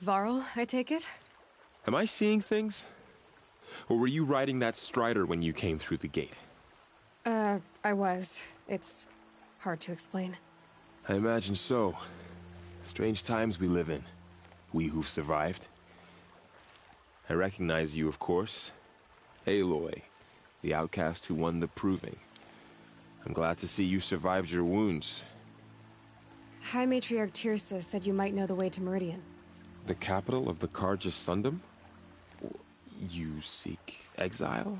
Varl, I take it? Am I seeing things? Or were you riding that strider when you came through the gate? I was. It's hard to explain. I imagine so. Strange times we live in. We who've survived. I recognize you, of course. Aloy, the outcast who won the Proving. I'm glad to see you survived your wounds. High Matriarch Tirsa said you might know the way to Meridian. The capital of the Carja Sundom? You seek exile?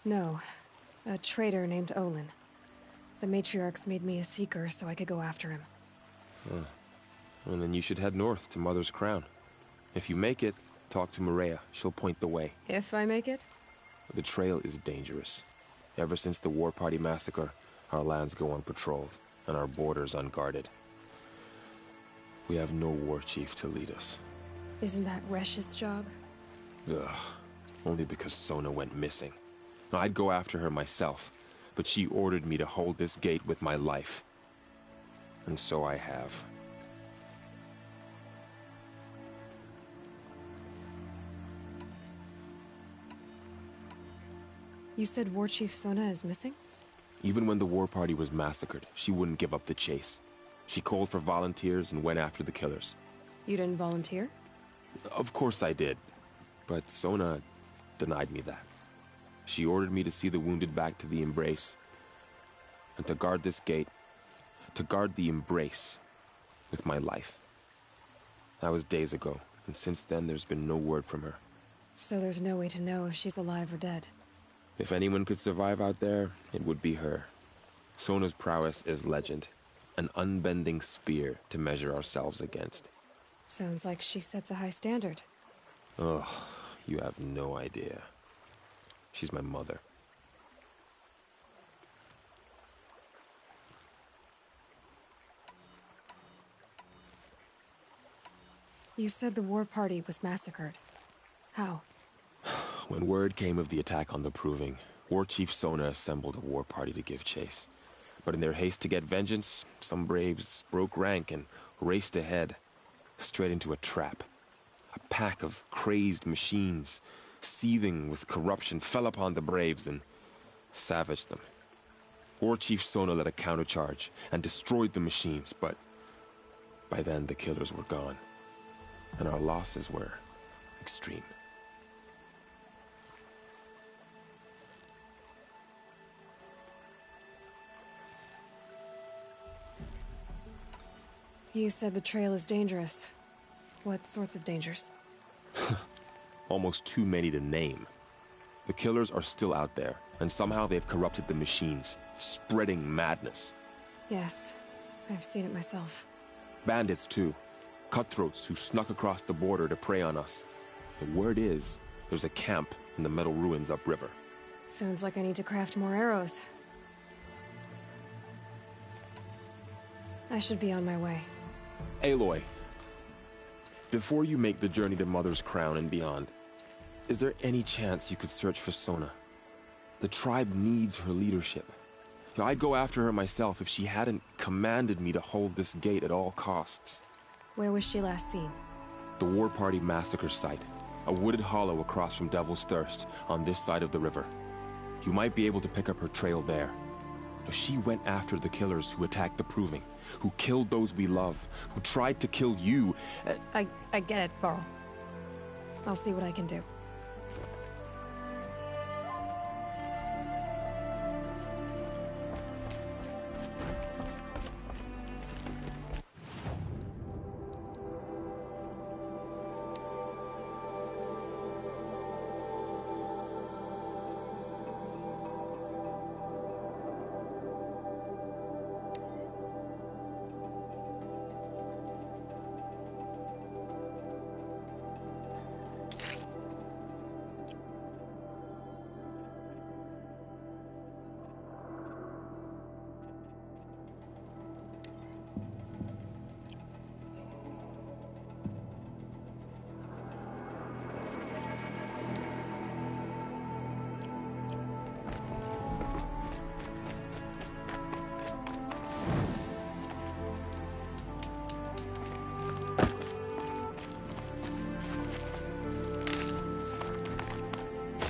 No. A traitor named Olin. The Matriarchs made me a seeker so I could go after him. Well, then you should head north to Mother's Crown. If you make it, talk to Maria. She'll point the way. If I make it? The trail is dangerous. Ever since the War Party massacre, our lands go unpatrolled, and our borders unguarded. We have no war chief to lead us. Isn't that Resh's job? Ugh. Only because Sona went missing. I'd go after her myself, but she ordered me to hold this gate with my life. And so I have. You said War Chief Sona is missing? Even when the War Party was massacred, she wouldn't give up the chase. She called for volunteers and went after the killers. You didn't volunteer? Of course I did, but Sona denied me that. She ordered me to see the wounded back to the Embrace, and to guard this gate, to guard the Embrace with my life. That was days ago, and since then there's been no word from her. So there's no way to know if she's alive or dead. If anyone could survive out there, it would be her. Sona's prowess is legend, an unbending spear to measure ourselves against. Sounds like she sets a high standard. Ugh, you have no idea. She's my mother. You said the War Party was massacred. How? When word came of the attack on the Proving, War Chief Sona assembled a war party to give chase. But in their haste to get vengeance, some braves broke rank and raced ahead, straight into a trap. A pack of crazed machines, seething with corruption, fell upon the braves and savaged them. War Chief Sona led a countercharge and destroyed the machines, but by then the killers were gone, and our losses were extreme. You said the trail is dangerous. What sorts of dangers? Almost too many to name. The killers are still out there, and somehow they've corrupted the machines, spreading madness. Yes, I've seen it myself. Bandits, too. Cutthroats who snuck across the border to prey on us. The word is, there's a camp in the metal ruins upriver. Sounds like I need to craft more arrows. I should be on my way. Aloy, before you make the journey to Mother's Crown and beyond, is there any chance you could search for Sona? The tribe needs her leadership. I'd go after her myself if she hadn't commanded me to hold this gate at all costs. Where was she last seen? The War Party massacre site, a wooded hollow across from Devil's Thirst, on this side of the river. You might be able to pick up her trail there. She went after the killers who attacked the Proving, who killed those we love, who tried to kill you. I get it, Varl. I'll see what I can do.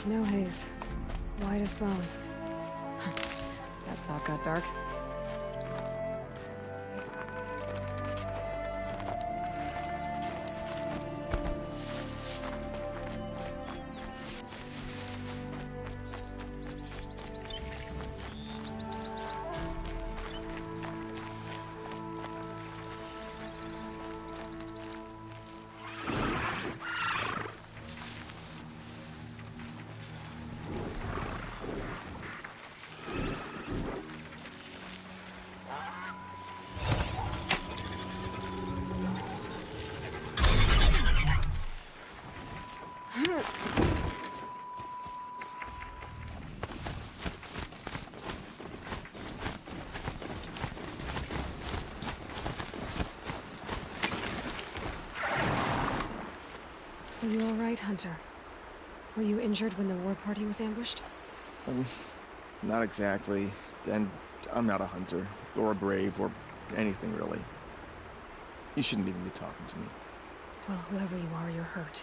no haze. White as bone. That thought got dark. Are you alright, Hunter? Were you injured when the war party was ambushed? Not exactly. And I'm not a hunter, or a brave, or anything really. You shouldn't even be talking to me. Well, whoever you are, you're hurt.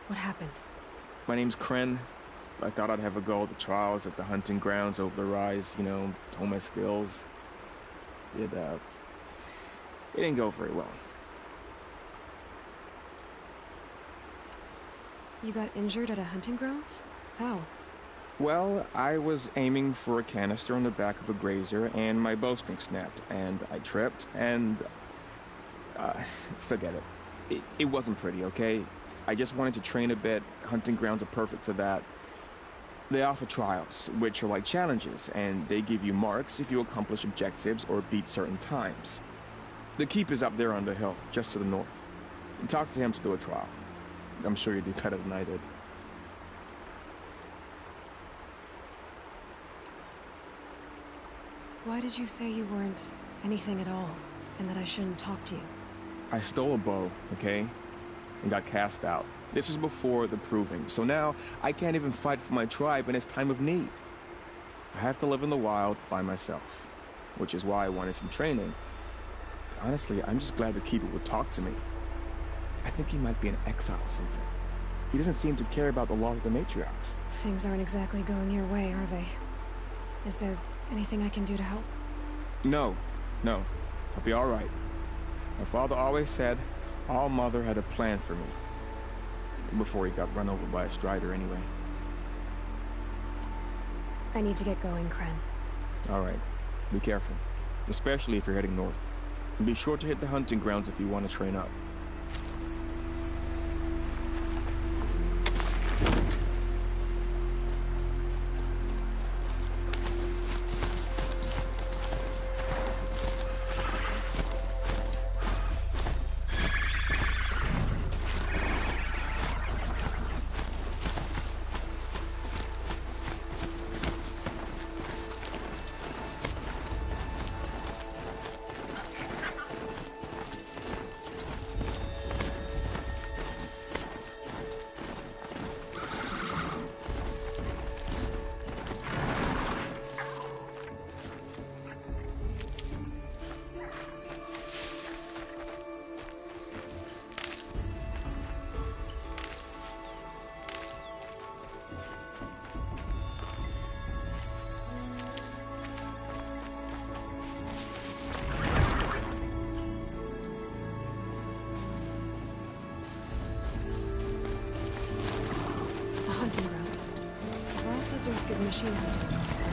What happened? My name's Kren. I thought I'd have a go at the trials at the hunting grounds over the rise, you know, hone my skills. It didn't go very well. You got injured at a hunting grounds? How? Well, I was aiming for a canister on the back of a grazer, and my bowstring snapped, and I tripped, and... forget it. It wasn't pretty, okay? I just wanted to train a bit. Hunting grounds are perfect for that. They offer trials, which are like challenges, and they give you marks if you accomplish objectives or beat certain times. The keep is up there on the hill, just to the north. Talk to him to do a trial. I'm sure you'd do better than I did. Why did you say you weren't anything at all, and that I shouldn't talk to you? I stole a bow, okay? And got cast out. This was before the proving, so now I can't even fight for my tribe in its time of need. I have to live in the wild by myself, which is why I wanted some training. Honestly, I'm just glad the Keeper would talk to me. I think he might be in exile or something. He doesn't seem to care about the laws of the matriarchs. Things aren't exactly going your way, are they? Is there anything I can do to help? No. I'll be all right. My father always said, All Mother had a plan for me. Before he got run over by a strider anyway. I need to get going, Kren. All right. Be careful. Especially if you're heading north. And be sure to hit the hunting grounds if you want to train up. There's good machine hunting dogs there.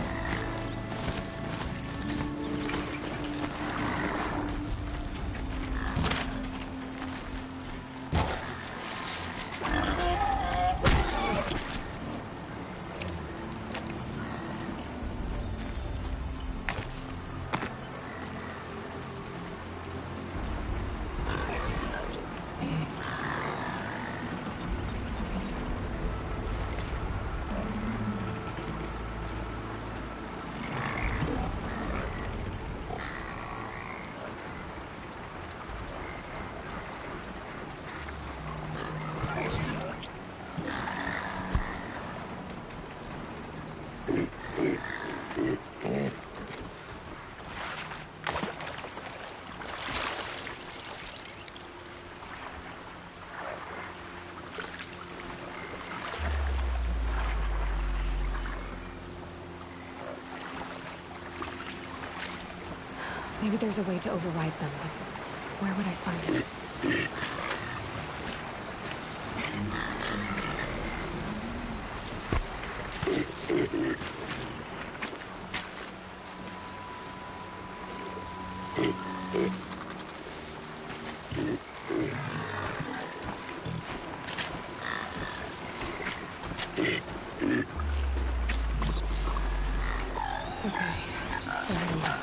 Maybe there's a way to override them, but where would I find it? Okay, there we are.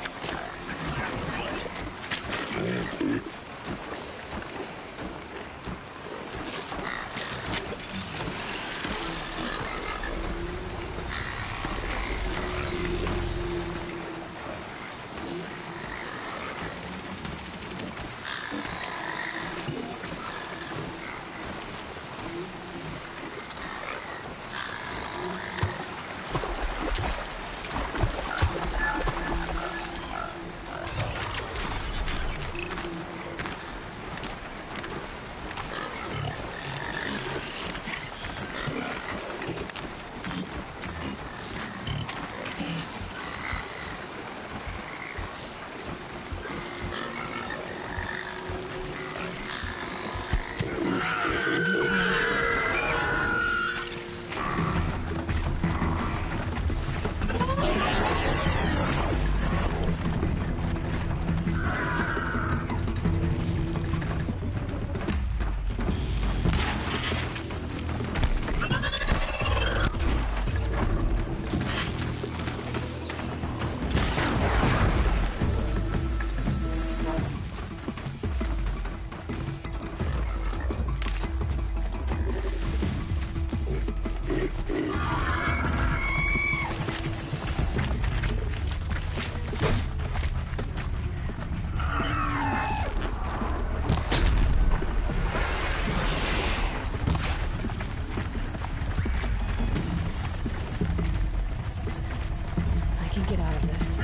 I can get out of this.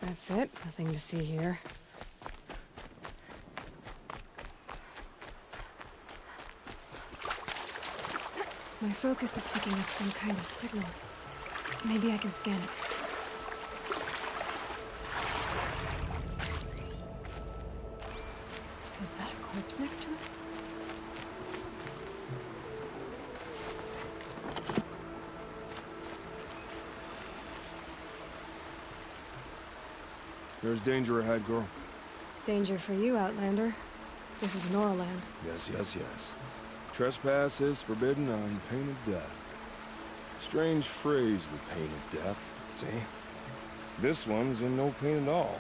That's it. Nothing to see here. My focus is picking up some kind of signal. Maybe I can scan it. Is that a corpse next to it? There's danger ahead, girl. Danger for you, Outlander. This is Norland. Yes, yes, yes. Trespass is forbidden on pain of death. Strange phrase, the pain of death, see? This one's in no pain at all.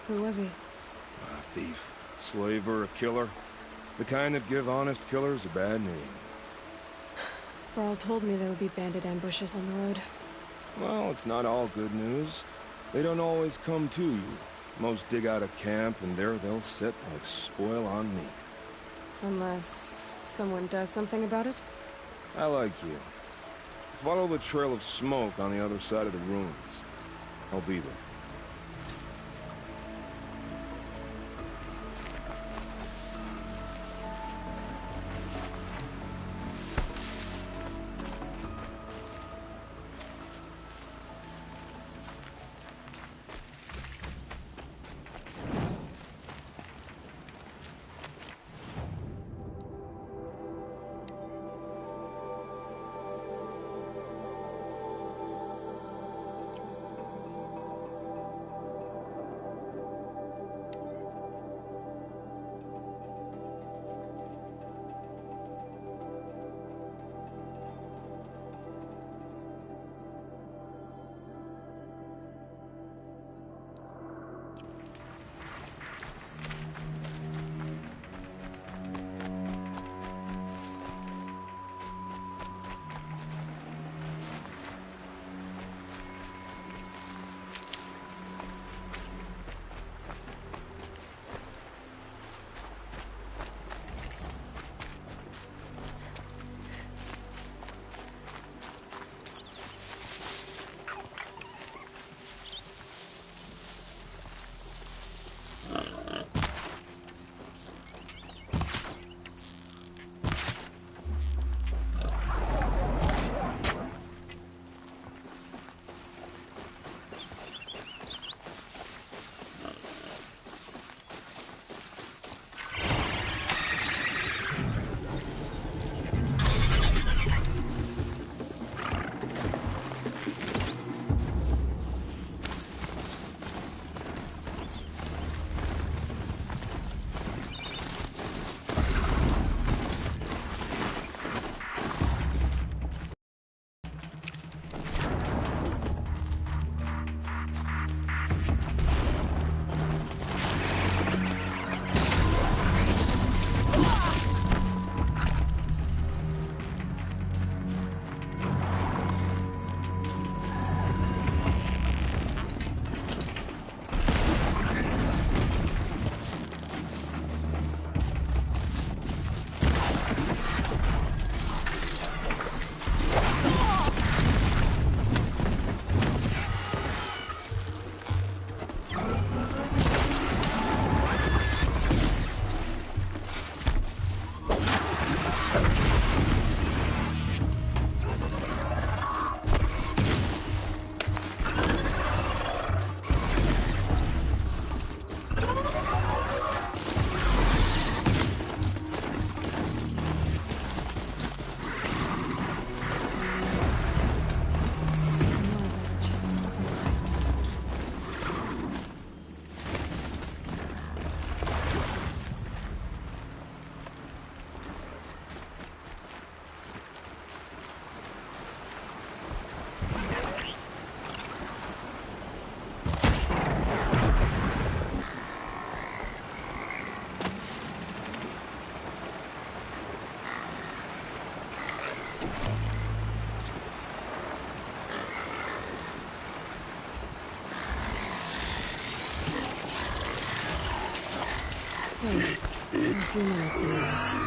Who was he? A thief, slaver, a killer. The kind that give honest killers a bad name. Varl told me there would be bandit ambushes on the road. Well, it's not all good news. They don't always come to you. Most dig out a camp, and there they'll sit like spoil on meat. Unless someone does something about it? I like you. Follow the trail of smoke on the other side of the ruins. I'll be there. safe. For a few minutes, anyway.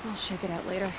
I'll shake it out later.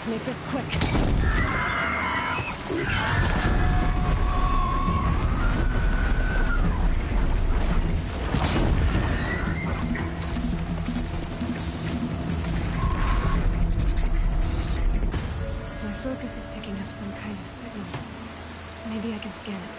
make this quick. My focus is picking up some kind of signal. Maybe I can scan it.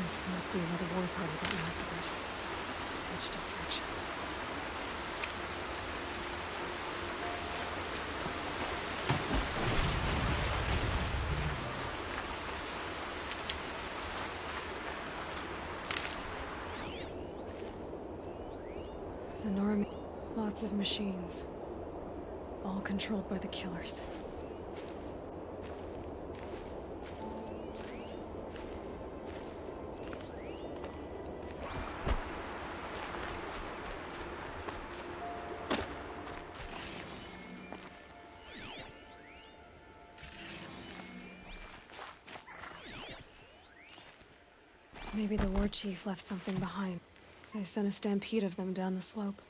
This must be where the war party got massacred. Such destruction. Lots of machines. All controlled by the killers. Maybe the war chief left something behind. They sent a stampede of them down the slope.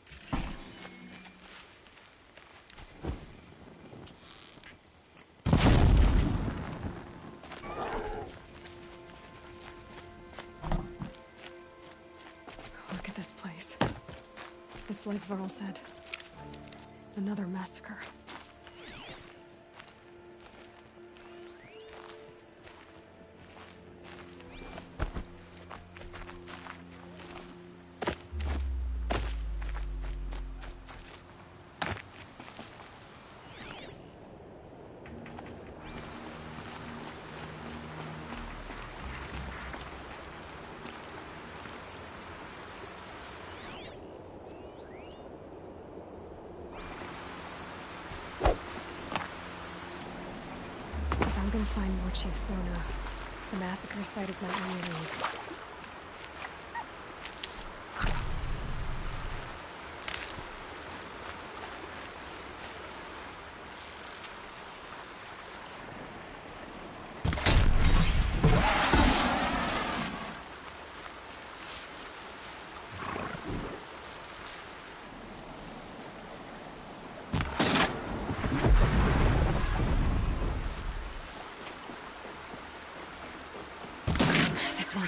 Look at this place. It's like Varl said. Another massacre. I'm gonna find more Chief Sona. The massacre site is my only lead.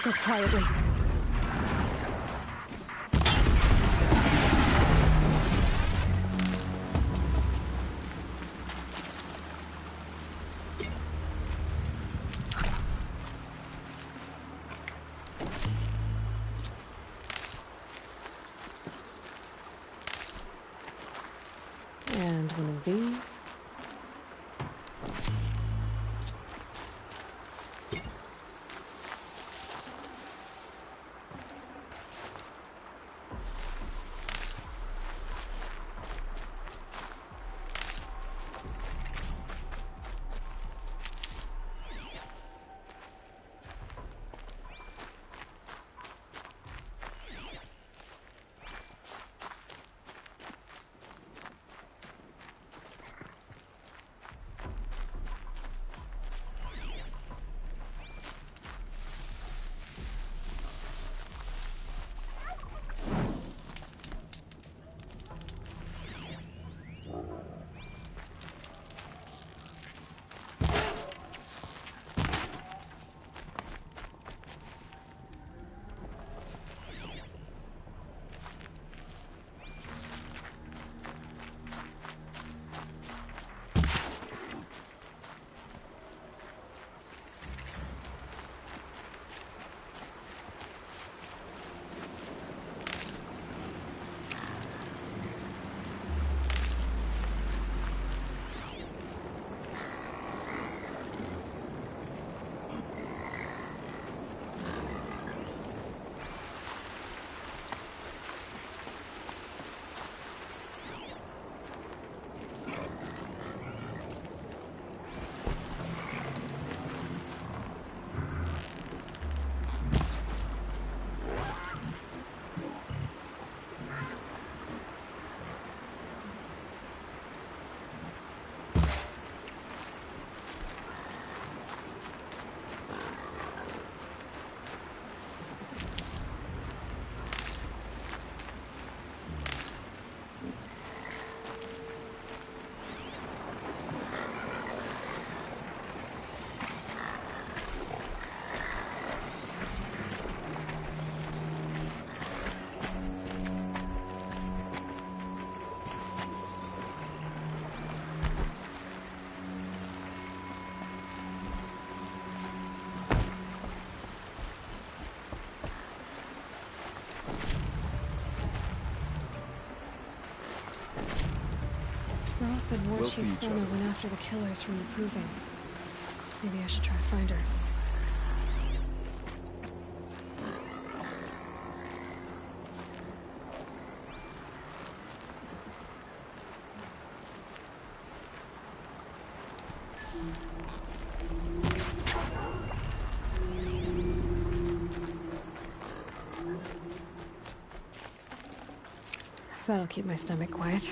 Go quietly. And one of these. said War We'll Chief see each Sona other. went after the killers from the Proving. Maybe I should try to find her. That'll keep my stomach quiet.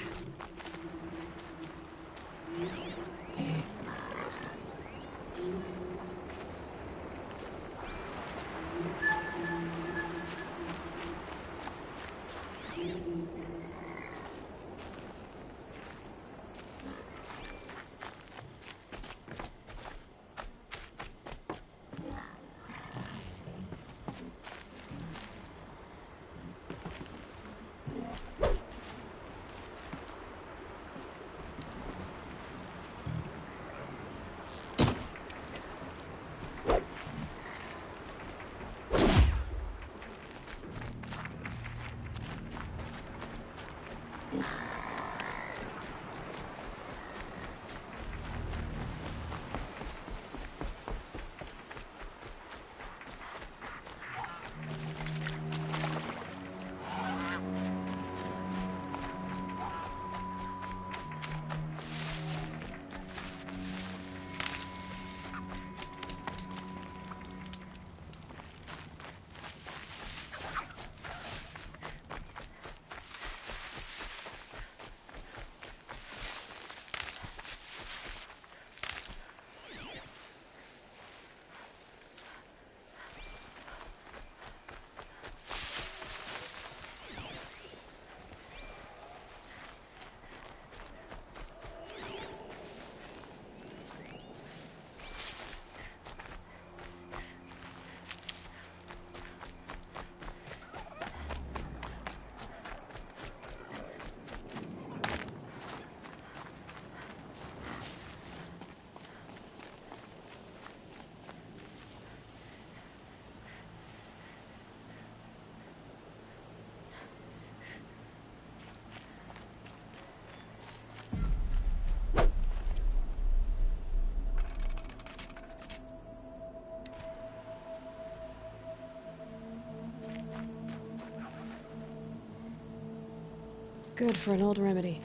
Good for an old remedy.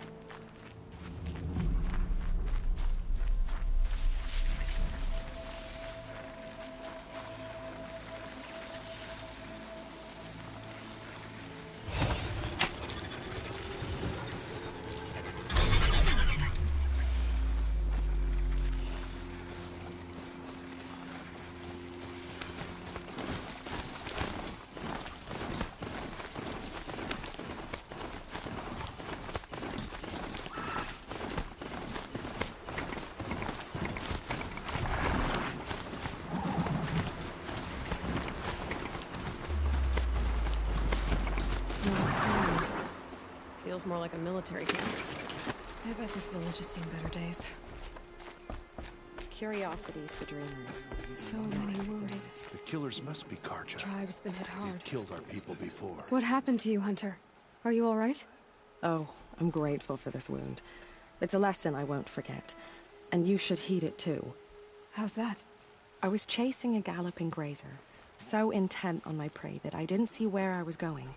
Noah's Pond. Feels more like a military camp. I bet this village has seen better days. Curiosities for dreamers. So many wounded. The killers must be Karja. Tribe's been hit hard. They've killed our people before. What happened to you, Hunter? Are you all right? Oh, I'm grateful for this wound. It's a lesson I won't forget. And you should heed it too. How's that? I was chasing a galloping grazer, so intent on my prey that I didn't see where I was going.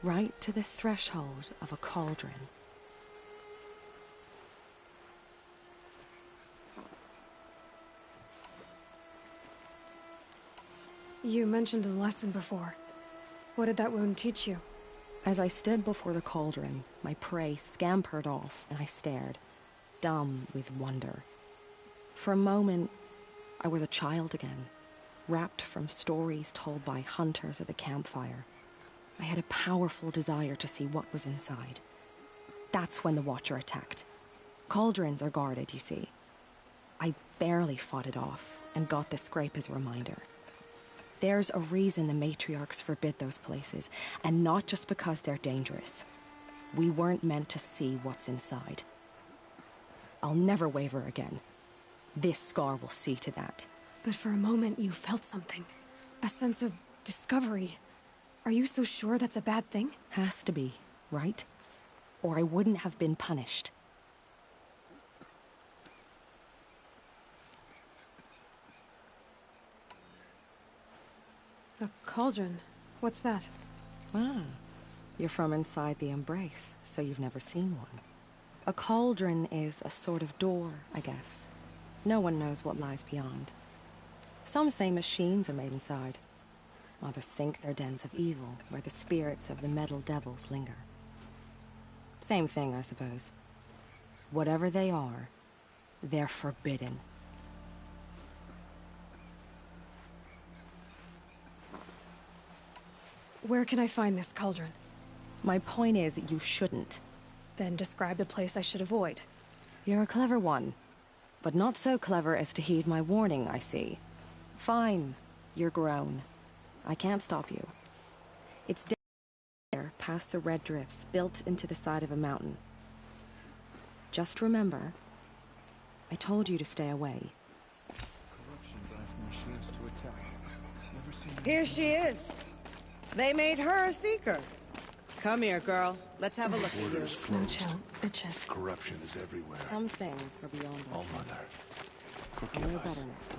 Right to the threshold of a cauldron. You mentioned a lesson before. What did that wound teach you? As I stood before the cauldron, my prey scampered off and I stared, dumb with wonder. For a moment, I was a child again, wrapped from stories told by hunters at the campfire. I had a powerful desire to see what was inside. That's when the Watcher attacked. Cauldrons are guarded, you see. I barely fought it off and got the scrape as a reminder. There's a reason the matriarchs forbid those places, and not just because they're dangerous. We weren't meant to see what's inside. I'll never waver again. This scar will see to that. But for a moment you felt something. A sense of discovery. Are you so sure that's a bad thing? Has to be, right? Or I wouldn't have been punished. cauldron. What's that? Ah, you're from inside the Embrace, so you've never seen one. A cauldron is a sort of door, I guess. No one knows what lies beyond. Some say machines are made inside. Others think they're dens of evil, where the spirits of the metal devils linger. Same thing, I suppose. Whatever they are, they're forbidden. Where can I find this cauldron? My point is, you shouldn't. Then describe the place I should avoid. You're a clever one, but not so clever as to heed my warning, I see. Fine, you're grown. I can't stop you. It's down there, past the red drifts, built into the side of a mountain. Just remember, I told you to stay away. Corruption drives the machines to attack. Never seen Here she is. They made her a seeker. Come here, girl. Let's have a look at you. Borders Snow closed. chill, bitches. Corruption is everywhere. Some things are beyond our All control. Mother, I'll forgive know us. better next time.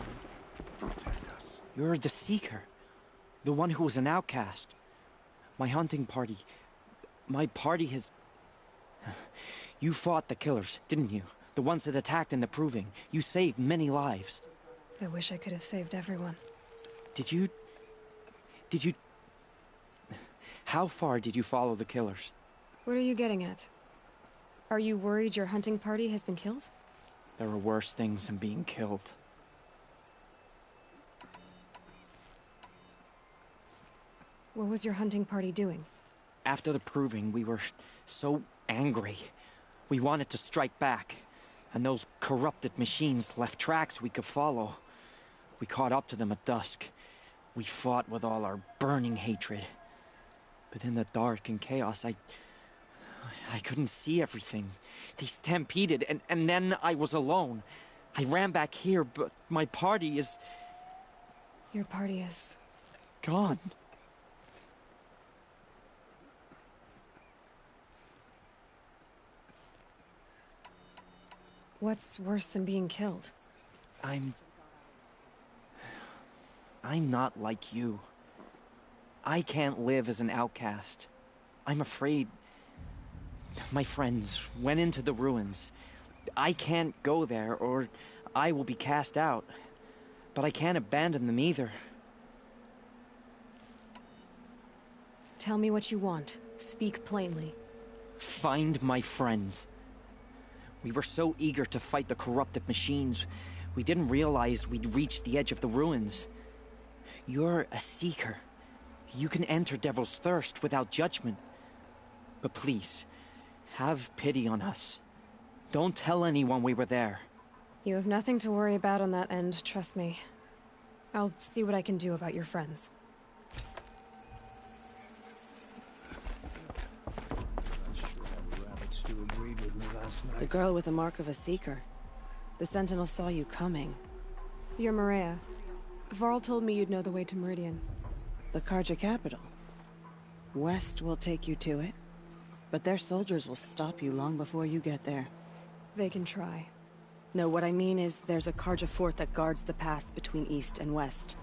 Protect us. You're the Seeker. The one who was an outcast. My hunting party. My party has... You fought the killers, didn't you? The ones that attacked in the Proving. You saved many lives. I wish I could have saved everyone. Did you... How far did you follow the killers? What are you getting at? Are you worried your hunting party has been killed? There are worse things than being killed. What was your hunting party doing? After the Proving, we were so angry. We wanted to strike back. And those corrupted machines left tracks we could follow. We caught up to them at dusk. We fought with all our burning hatred. But in the dark and chaos, I couldn't see everything. They stampeded, and then I was alone. I ran back here, but my party is Your party is... gone. What's worse than being killed? I'm not like you. I can't live as an outcast. I'm afraid my friends went into the ruins. I can't go there, or I will be cast out. But I can't abandon them either. Tell me what you want. Speak plainly. Find my friends. We were so eager to fight the corrupted machines, we didn't realize we'd reached the edge of the ruins. You're a seeker. You can enter Devil's Thirst without judgment. But please, have pity on us. Don't tell anyone we were there. You have nothing to worry about on that end, trust me. I'll see what I can do about your friends. The girl with the mark of a seeker. The Sentinel saw you coming. You're Maria. Varl told me you'd know the way to Meridian. The Carja capital. West will take you to it, but their soldiers will stop you long before you get there. They can try. No, what I mean is there's a Carja fort that guards the pass between East and West.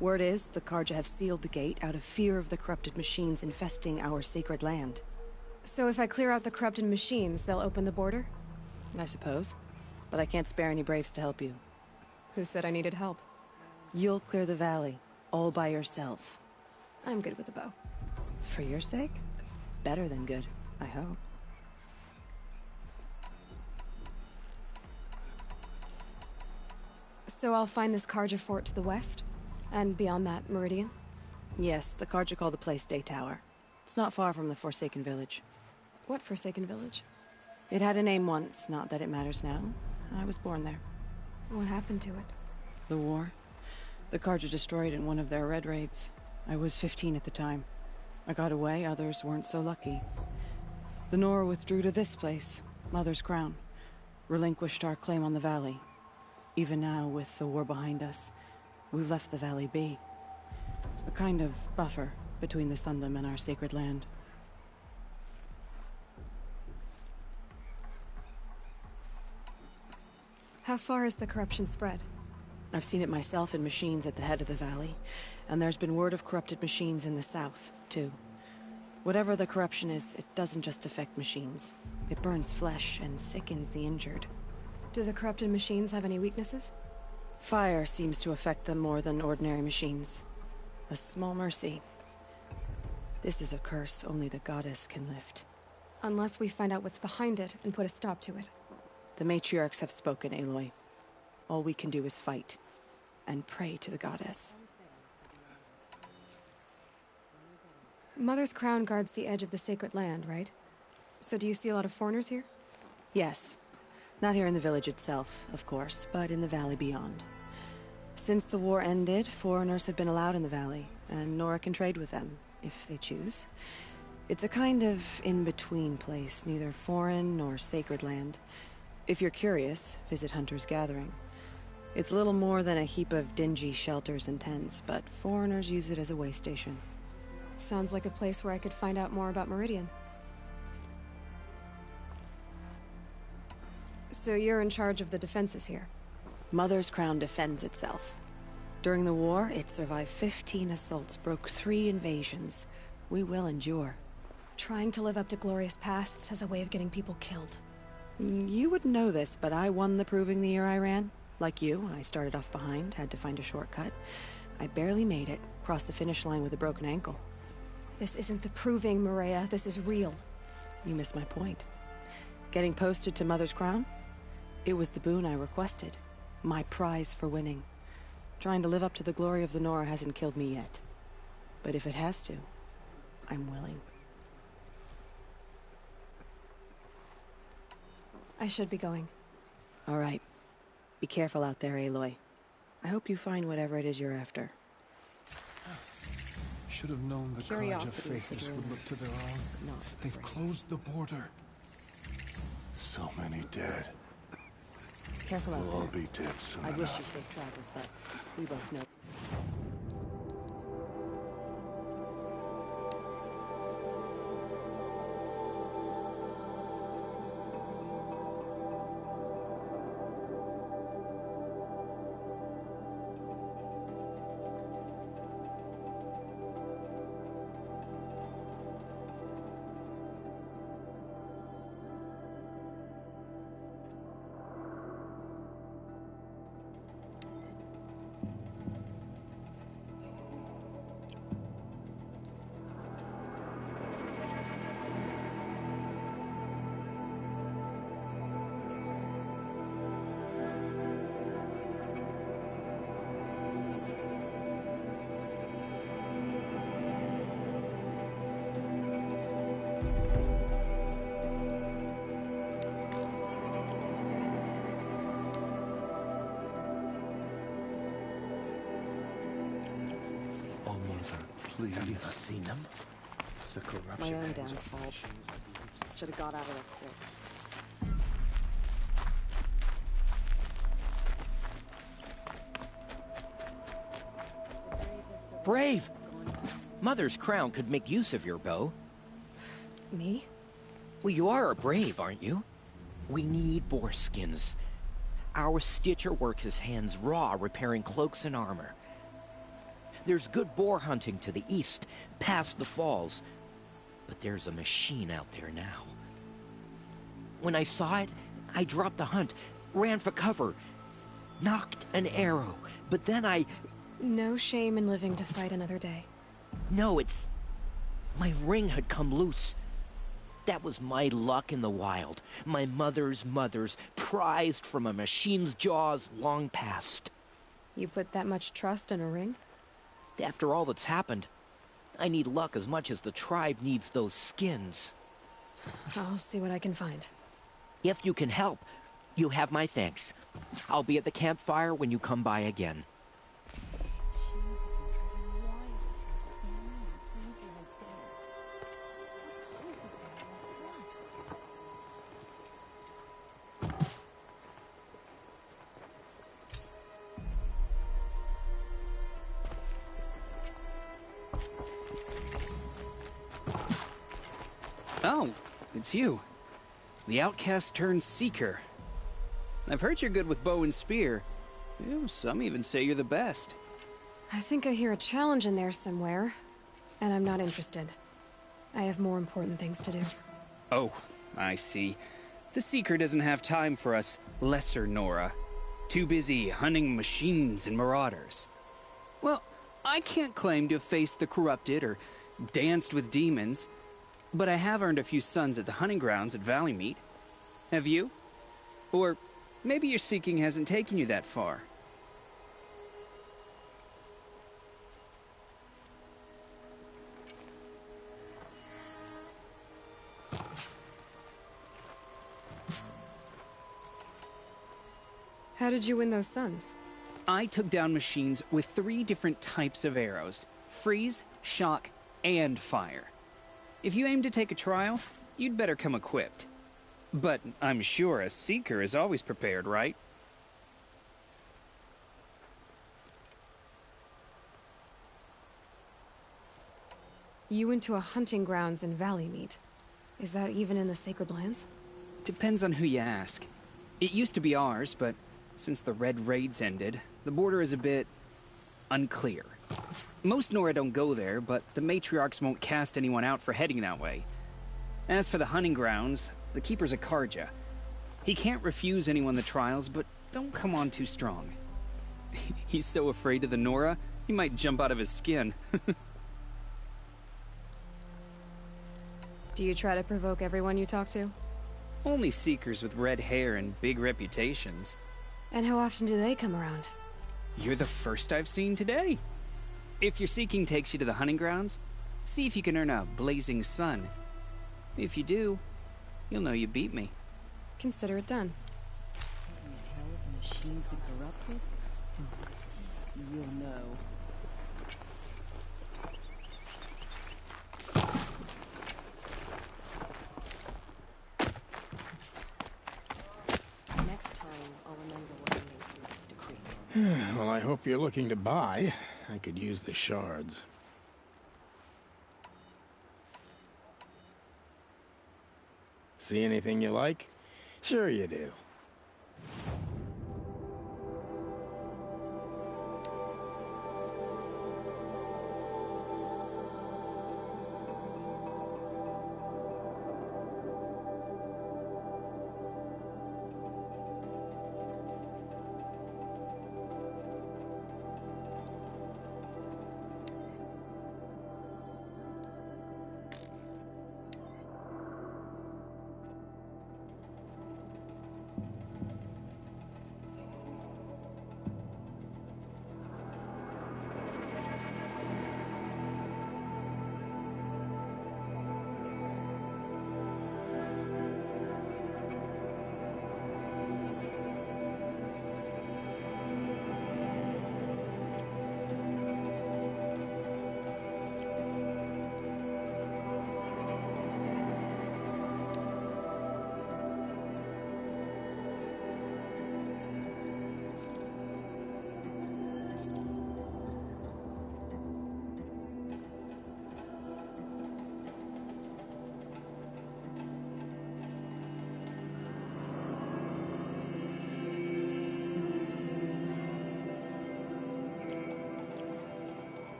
Word is, the Carja have sealed the gate out of fear of the corrupted machines infesting our sacred land. So if I clear out the corrupted machines, they'll open the border? I suppose. But I can't spare any braves to help you. Who said I needed help? You'll clear the valley, all by yourself. I'm good with a bow. For your sake? Better than good, I hope. So I'll find this Carja fort to the west? And beyond that, Meridian? Yes, the Carja call the place Day Tower. It's not far from the Forsaken Village. What Forsaken Village? It had a name once, not that it matters now. I was born there. What happened to it? The war. The Carja destroyed in one of their red raids. I was 15 at the time. I got away, others weren't so lucky. The Nora withdrew to this place, Mother's Crown. Relinquished our claim on the valley. Even now, with the war behind us, we've left the valley be. A kind of buffer between the Sundom and our sacred land. How far has the corruption spread? I've seen it myself in machines at the head of the valley, and there's been word of corrupted machines in the south, too. Whatever the corruption is, it doesn't just affect machines. It burns flesh and sickens the injured. Do the corrupted machines have any weaknesses? Fire seems to affect them more than ordinary machines. A small mercy. This is a curse only the goddess can lift. Unless we find out what's behind it and put a stop to it. The matriarchs have spoken, Aloy. All we can do is fight, and pray to the goddess. Mother's crown guards the edge of the sacred land, right? So do you see a lot of foreigners here? Yes. Not here in the village itself, of course, but in the valley beyond. Since the war ended, foreigners have been allowed in the valley, and Nora can trade with them, if they choose. It's a kind of in-between place, neither foreign nor sacred land. If you're curious, visit Hunter's Gathering. It's little more than a heap of dingy shelters and tents, but foreigners use it as a way station. Sounds like a place where I could find out more about Meridian. So you're in charge of the defenses here? Mother's Crown defends itself. During the war, it survived 15 assaults, broke 3 invasions. We will endure. Trying to live up to glorious pasts has a way of getting people killed. You wouldn't know this, but I won the proving the year I ran. Like you, I started off behind, had to find a shortcut. I barely made it, crossed the finish line with a broken ankle. This isn't the proving, Maria. This is real. You missed my point. Getting posted to Mother's Crown? It was the boon I requested. My prize for winning. Trying to live up to the glory of the Nora hasn't killed me yet. But if it has to, I'm willing. I should be going. All right. Be careful out there, Aloy. I hope you find whatever it is you're after. Should have known the Carja Curiosity is the Faithers would look to their own. Not They've brave. closed the border. So many dead. Careful out We'll all there. be dead soon I wish enough. you safe travels, but we both know. Oh, Mother, please. Have you not seen them? The corruption My own hangs on downfall. machines like loops. Should have got out of there quick. Brave! Mother's Crown could make use of your bow. Me? Well, you are a brave, aren't you? We need boar skins. Our Stitcher works his hands raw repairing cloaks and armor. There's good boar hunting to the east, past the falls. But there's a machine out there now. When I saw it, I dropped the hunt, ran for cover, knocked an arrow, but then No shame in living to fight another day. No, it's... my ring had come loose. That was my luck in the wild. My mother's prized from a machine's jaws long past. You put that much trust in a ring? After all that's happened, I need luck as much as the tribe needs those skins. I'll see what I can find. If you can help, you have my thanks. I'll be at the campfire when you come by again. Oh, it's you. The outcast turned seeker. I've heard you're good with bow and spear. Ew, some even say you're the best. I think I hear a challenge in there somewhere, and I'm not interested. I have more important things to do. Oh, I see. The Seeker doesn't have time for us lesser Nora. Too busy hunting machines and marauders. Well, I can't claim to have faced the corrupted or danced with demons, but I have earned a few sons at the hunting grounds at Valleymeet. Have you? Or maybe your seeking hasn't taken you that far. How did you win those sons? I took down machines with 3 different types of arrows: freeze, shock, and fire. If you aim to take a trial, you'd better come equipped. But I'm sure a Seeker is always prepared, right? You went to a hunting grounds in Valleymeet. Is that even in the Sacred Lands? Depends on who you ask. It used to be ours, but since the Red Raids ended, the border is a bit unclear. Most Nora don't go there, but the matriarchs won't cast anyone out for heading that way. As for the hunting grounds, the Keeper's a Carja. He can't refuse anyone the trials, but don't come on too strong. He's so afraid of the Nora, he might jump out of his skin. Do you try to provoke everyone you talk to? Only Seekers with red hair and big reputations. And how often do they come around? You're the first I've seen today. If your seeking takes you to the hunting grounds, see if you can earn a blazing sun. If you do, you'll know you beat me. Consider it done. Can you tell if the machines been corrupted? You'll know. Next time, I'll remember what I made through this decree. Well, I hope you're looking to buy. I could use the shards. See anything you like? Sure you do.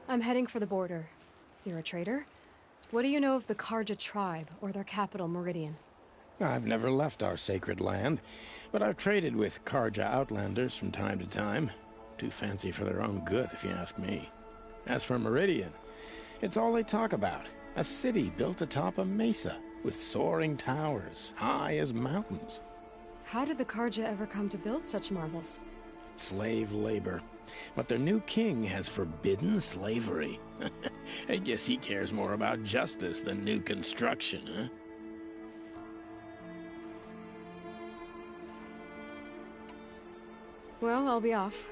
I'm heading for the border. You're a trader? What do you know of the Carja tribe, or their capital, Meridian? I've never left our sacred land, but I've traded with Carja outlanders from time to time. Too fancy for their own good, if you ask me. As for Meridian, it's all they talk about. A city built atop a mesa, with soaring towers, high as mountains. How did the Carja ever come to build such marvels? Slave labor. But their new king has forbidden slavery. I guess he cares more about justice than new construction, huh? Well, I'll be off.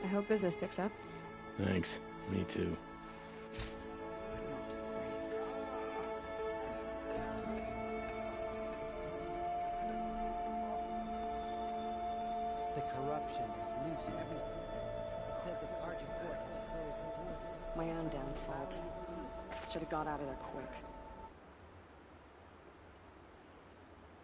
I hope business picks up. Thanks. Me too. The corruption is loose everywhere. It said the Carja fort is closed. My own damn fault. Should have got out of there quick.